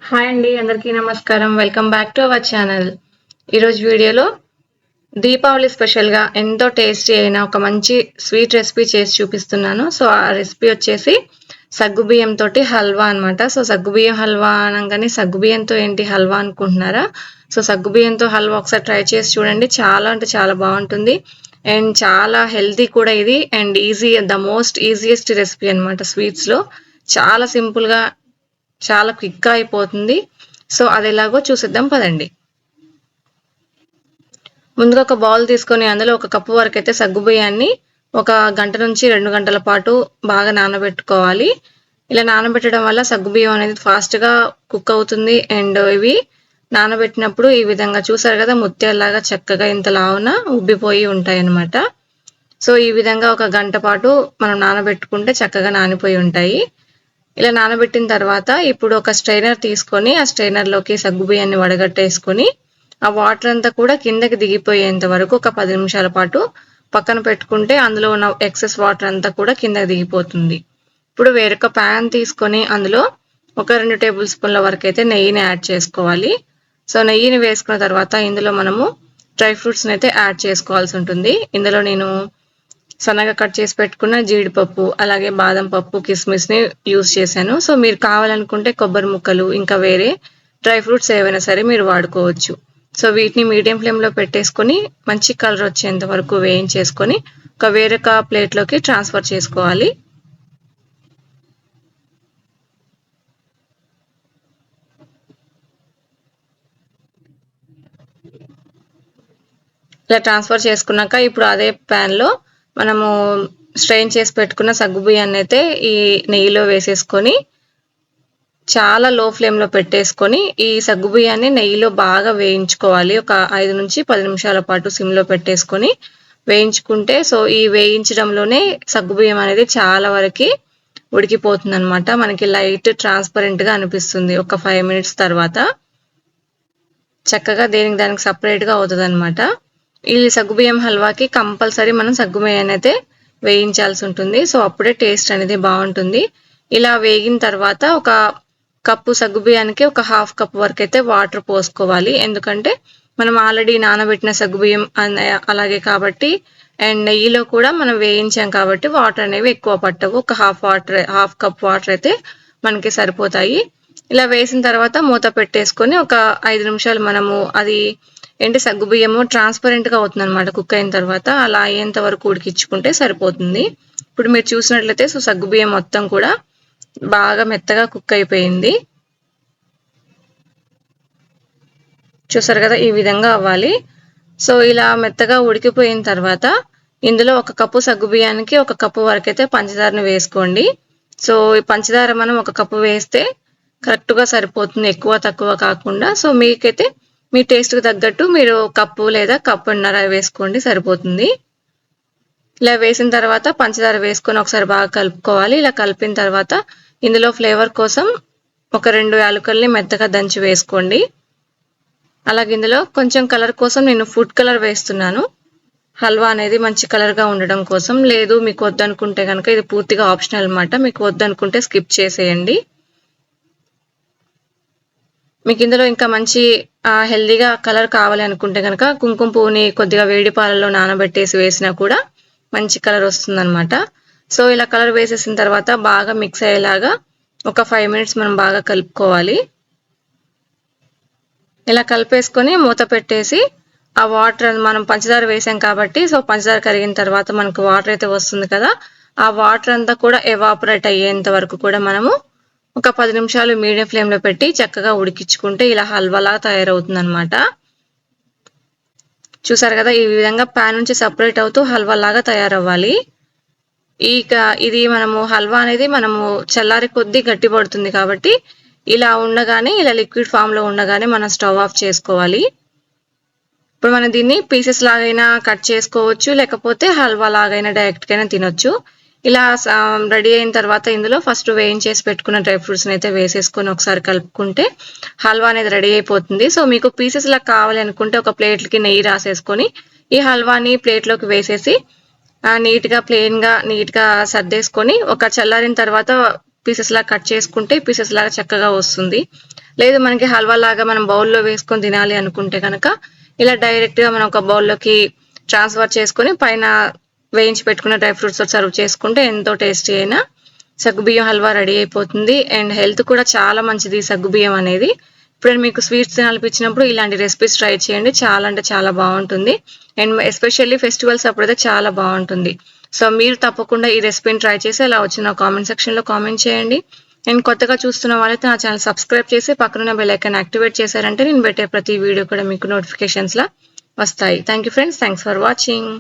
Hi అండి, అందరికీ నమస్కారం. Welcome back to our channel. ఈరోజు వీడియోలో దీపావళి స్పెషల్గా ఎంతో టేస్టీ అయిన ఒక మంచి స్వీట్ రెసిపీ చేసి చూపిస్తున్నాను. సో ఆ రెసిపీ వచ్చేసి సగ్గుబియ్యం తోటి హల్వా అనమాట. సో సగ్గుబియ్యం హల్వా అనగానే సగ్గుబియ్యంతో ఏంటి హల్వా అనుకుంటున్నారా? సో సగ్గుబియ్యంతో హల్వా ఒకసారి ట్రై చేసి చూడండి. చాలా అంటే చాలా బాగుంటుంది అండ్ చాలా హెల్తీ కూడా ఇది. And the most easiest recipe అనమాట స్వీట్స్లో. చాలా సింపుల్గా చాలా క్విక్గా అయిపోతుంది. సో అది ఎలాగో చూసిద్దాం పదండి. ముందుగా ఒక బౌల్ తీసుకొని అందులో ఒక కప్పు వరకు అయితే సగ్గుబియ్యాన్ని ఒక గంట నుంచి 2 గంటల పాటు బాగా నానబెట్టుకోవాలి. ఇలా నానబెట్టడం వల్ల సగ్గుబియ్యం అనేది ఫాస్ట్గా కుక్ అవుతుంది. అండ్ ఇవి నానబెట్టినప్పుడు ఈ విధంగా చూసారు కదా, ముత్యాల్లాగా చక్కగా ఇంత లావున ఉబ్బిపోయి ఉంటాయి అన్నమాట. సో ఈ విధంగా ఒక గంట పాటు మనం నానబెట్టుకుంటే చక్కగా నానిపోయి ఉంటాయి. ఇలా నానబెట్టిన తర్వాత ఇప్పుడు ఒక స్ట్రైనర్ తీసుకొని ఆ స్ట్రైనర్లోకి సగ్గుబియ్యాన్ని వడగట్టేసుకొని ఆ వాటర్ అంతా కూడా కిందకి దిగిపోయేంత వరకు ఒక 10 నిమిషాల పాటు పక్కన పెట్టుకుంటే అందులో ఉన్న ఎక్సెస్ వాటర్ అంతా కూడా కిందకి దిగిపోతుంది. ఇప్పుడు వేరొక ప్యాన్ తీసుకొని అందులో ఒక 2 టేబుల్ స్పూన్ల వరకు అయితే నెయ్యిని యాడ్ చేసుకోవాలి. సో నెయ్యిని వేసుకున్న తర్వాత ఇందులో మనము డ్రై ఫ్రూట్స్ని అయితే యాడ్ చేసుకోవాల్సి ఉంటుంది. ఇందులో నేను సన్నగా కట్ చేసి పెట్టుకున్న జీడిపప్పు, అలాగే బాదం పప్పు, కిస్మిస్ని యూజ్ చేశాను. సో మీరు కావాలనుకుంటే కొబ్బరి ముక్కలు ఇంకా వేరే డ్రై ఫ్రూట్స్ ఏవైనా సరే మీరు వాడుకోవచ్చు. సో వీటిని మీడియం ఫ్లేమ్లో పెట్టేసుకొని మంచి కలర్ వచ్చేంత వరకు వేయించేసుకొని ఒక వేరొక ప్లేట్లోకి ట్రాన్స్ఫర్ చేసుకోవాలి. ఇలా ట్రాన్స్ఫర్ చేసుకున్నాక ఇప్పుడు అదే ప్యాన్లో మనము స్ట్రెయిన్ చేసి పెట్టుకున్న సగ్గుబియ్యాన్ని అయితే ఈ నెయ్యిలో వేసేసుకొని చాలా లో ఫ్లేమ్లో పెట్టేసుకొని ఈ సగ్గుబియ్యాన్ని నెయ్యిలో బాగా వేయించుకోవాలి. ఒక 5 నుంచి 10 నిమిషాల పాటు సిమ్లో పెట్టేసుకొని వేయించుకుంటే సో ఈ వేయించడంలోనే సగ్గుబియ్యం అనేది చాలా వరకు ఉడికిపోతుంది అనమాట. మనకి లైట్ ట్రాన్స్పరెంట్గా అనిపిస్తుంది. ఒక 5 మినిట్స్ తర్వాత చక్కగా దానికి సపరేట్గా అవుతుంది అనమాట. ఈ సగ్గుబియ్యం హల్వాకి కంపల్సరీ మనం సగ్గుబియ్యాన్ని అయితే వేయించాల్సి ఉంటుంది. సో అప్పుడే టేస్ట్ అనేది బాగుంటుంది. ఇలా వేగిన తర్వాత ఒక కప్పు సగ్గుబియ్యానికి ఒక హాఫ్ కప్ వరకు అయితే వాటర్ పోసుకోవాలి. ఎందుకంటే మనం ఆల్రెడీ నానబెట్టిన సగ్గుబియ్యం అలాగే కాబట్టి అండ్ నెయ్యిలో కూడా మనం వేయించాం కాబట్టి వాటర్ అనేవి ఎక్కువ పట్టవు. ఒక హాఫ్ కప్ వాటర్ అయితే మనకి సరిపోతాయి. ఇలా వేసిన తర్వాత మూత పెట్టేసుకొని ఒక 5 నిమిషాలు మనము అది సగ్గుబియ్యము ట్రాన్స్పరెంట్గా అవుతుంది అనమాట కుక్ అయిన తర్వాత. అలా అయ్యేంత వరకు ఉడికించుకుంటే సరిపోతుంది. ఇప్పుడు మీరు చూసినట్లయితే సో సగ్గుబియ్యం మొత్తం కూడా బాగా మెత్తగా కుక్ అయిపోయింది. చూసారు కదా, ఈ విధంగా అవ్వాలి. సో ఇలా మెత్తగా ఉడికిపోయిన తర్వాత ఇందులో ఒక కప్పు సగ్గుబియ్యానికి ఒక కప్పు వరకు అయితే పంచదారను వేసుకోండి. సో ఈ పంచదార మనం ఒక కప్పు వేస్తే కరెక్ట్గా సరిపోతుంది, ఎక్కువ తక్కువ కాకుండా. సో మీకైతే మీ టేస్ట్కి తగ్గట్టు మీరు కప్పు లేదా కప్పున్నర వేసుకోండి, సరిపోతుంది. ఇలా వేసిన తర్వాత పంచదార వేసుకొని ఒకసారి బాగా కలుపుకోవాలి. ఇలా కలిపిన తర్వాత ఇందులో ఫ్లేవర్ కోసం ఒక 2 యాలకుల్ని మెత్తగా దంచి వేసుకోండి. అలాగే ఇందులో కొంచెం కలర్ కోసం నేను ఫుడ్ కలర్ వేస్తున్నాను. హల్వా అనేది మంచి కలర్గా ఉండడం కోసం. లేదు మీకు వద్దనుకుంటే కనుక ఇది పూర్తిగా ఆప్షనల్ అనమాట. మీకు వద్దనుకుంటే స్కిప్ చేసేయండి. మీకు ఇందులో ఇంకా మంచి హెల్దీగా కలర్ కావాలి అనుకుంటే కనుక కుంకుమ పువ్వుని కొద్దిగా వేడి పాలలో నానబెట్టేసి వేసినా కూడా మంచి కలర్ వస్తుందన్నమాట. సో ఇలా కలర్ వేసేసిన తర్వాత బాగా మిక్స్ అయ్యేలాగా ఒక 5 మినిట్స్ మనం బాగా కలుపుకోవాలి. ఇలా కలిపేసుకొని మూత పెట్టేసి ఆ వాటర్ మనం పంచదార వేసాం కాబట్టి సో పంచదార కరిగిన తర్వాత మనకు వాటర్ అయితే వస్తుంది కదా, ఆ వాటర్ అంతా కూడా ఎవాపరేట్ అయ్యేంత వరకు కూడా మనము ఒక 10 నిమిషాలు మీడియం ఫ్లేమ్లో పెట్టి చక్కగా ఉడికించుకుంటే ఇలా హల్వాలా తయారవుతుంది అనమాట. చూసారు కదా, ఈ విధంగా ప్యాన్ నుంచి సపరేట్ అవుతూ హల్వాలాగా తయారవ్వాలి. ఇది మనము హల్వా అనేది మనము చల్లారి కొద్దీ గట్టి పడుతుంది కాబట్టి ఇలా ఉండగానే ఇలా లిక్విడ్ ఫామ్లో ఉండగానే మనం స్టవ్ ఆఫ్ చేసుకోవాలి. ఇప్పుడు మనం దీన్ని పీసెస్ లాగైనా కట్ చేసుకోవచ్చు, లేకపోతే హల్వా లాగైనా డైరెక్ట్గానే తినొచ్చు. ఇలా రెడీ అయిన తర్వాత ఇందులో ఫస్ట్ వేయించేసి పెట్టుకున్న డ్రై ఫ్రూట్స్ని అయితే వేసేసుకొని ఒకసారి కలుపుకుంటే హల్వా అనేది రెడీ అయిపోతుంది. సో మీకు పీసెస్ లా కావాలి అనుకుంటే ఒక ప్లేట్కి నెయ్యి రాసేసుకొని ఈ హల్వాని ప్లేట్లోకి వేసేసి నీట్గా సర్దేసుకొని ఒక చల్లారిన తర్వాత పీసెస్ లాగా కట్ చేసుకుంటే పీసెస్ లాగా చక్కగా వస్తుంది. లేదు మనకి హల్వా లాగా మనం బౌల్లో వేసుకొని తినాలి అనుకుంటే కనుక ఇలా డైరెక్ట్గా మనం ఒక బౌల్లోకి ట్రాన్స్ఫర్ చేసుకొని పైన వేయించి పెట్టుకున్న డ్రై ఫ్రూట్స్ సర్వ్ చేసుకుంటే ఎంతో టేస్టీ అయినా సగ్గుబియ్యం హల్వా రెడీ అయిపోతుంది. అండ్ హెల్త్ కూడా చాలా మంచిది సగ్గుబియ్యం అనేది. ఇప్పుడు మీకు స్వీట్స్ తినాలనిపించినప్పుడు ఇలాంటి రెసిపీస్ ట్రై చేయండి. చాలా అంటే చాలా బాగుంటుంది. అండ్ ఎస్పెషల్లీ ఫెస్టివల్స్ అప్పుడైతే చాలా బాగుంటుంది. సో మీరు తప్పకుండా ఈ రెసిపీని ట్రై చేసి అలా వచ్చిన కామెంట్ సెక్షన్లో కామెంట్ చేయండి. అండ్ కొత్తగా చూస్తున్న వాళ్ళైతే నా ఛానల్ సబ్స్క్రైబ్ చేసి పక్కన బెల్ ఐకాన్ యాక్టివేట్ చేశారంటే నేను పెట్టే ప్రతి వీడియో కూడా మీకు నోటిఫికేషన్స్లా వస్తాయి. Thank you friends. Thanks for watching.